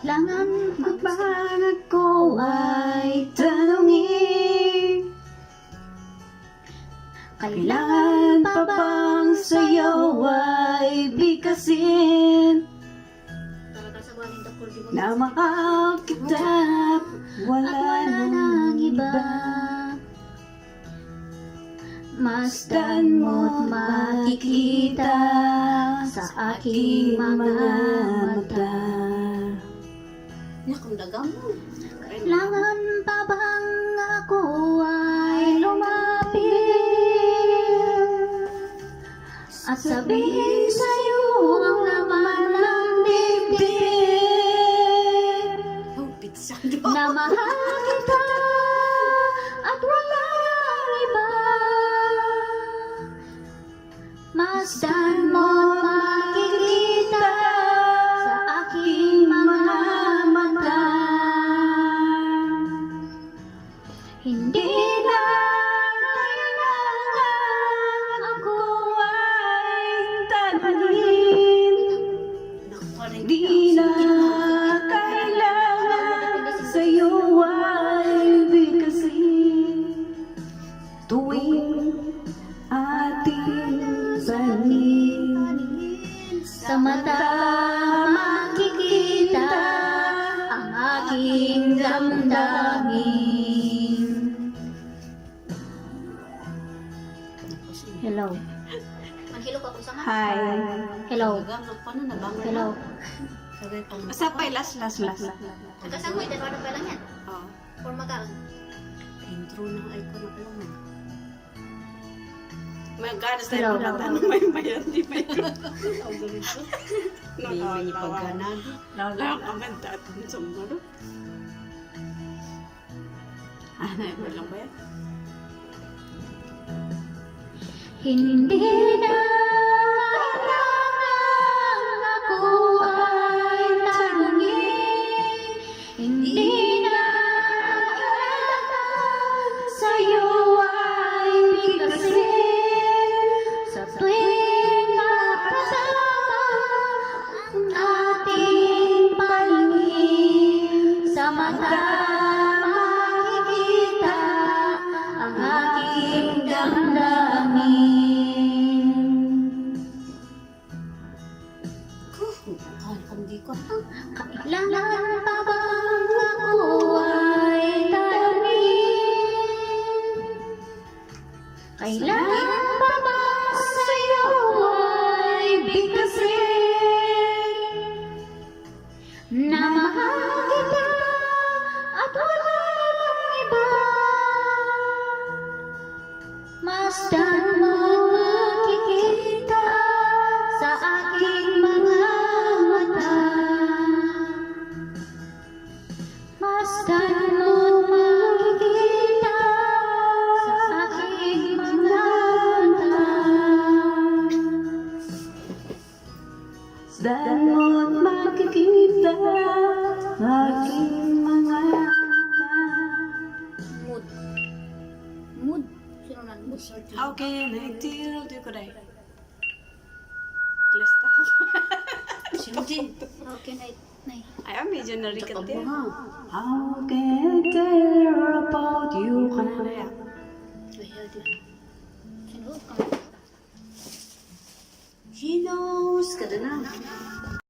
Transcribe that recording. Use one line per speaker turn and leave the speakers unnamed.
Kailangan pa ba ako ay tanungin? Kailangan pa bang sa'yo ay bigkasin? Na mahal kita, wala nang iba. Masdan mo't makikita sa aking mga mata.
Nakundagang mo.
Kailangan pa bang ako ay lumapit at sabihin sa'yo ang laman ng dibdib?
Oh, pizza
Na mahal kita at walang iba. Masdan mo't makikita sa aking mga mata. Hindi na kailangan ako ay tanungin. Di na kailangan sa'yo ay bigkasin. Tuwing ating panin sa mata makikita ang aking damdamin. Hello.
Manghilo ka kung saan.
Hi. Hello.
Paano na bang?
Hello.
Sapay, last.
Kasama mo, itanuan pa lang yan.
Oh.
Or magaan. Intro na ay ko na alam mo.
Magkanas
Hello.
tayo ng tanong may mayan, di ba yun?
May may pagganag.
Lala ka man tatang sumaro. Ano lang ba yan?
Hindi na kailangan ako ay tanungin. Hindi na kailangan sa'yo ay bigkasin. Sa tuwing makasama ang ating paningin, sa mata makikita ang aking damdamin.
Hindi ko.
Kailangan pa bang ako ay tanungin? Kailangan pa ba sa'yo ay bigkasin? Na mahal kita at wala namang iba. Masdan mo makikita sa aking mga mata. Masdan mo makikita sa aking mga mata. Masdan mo makikita sa aking mga mata.
Mood. Mood. Sino na? Mood.
How can I tell you ko dahil? Last ako.
Hindi. How can I? Nay.
Ay, medyo narikat
Takot
din.
mo ha.
How can I tell her about you?
Ano yan?
Ay, healthy. Sino ka? He knows ka na.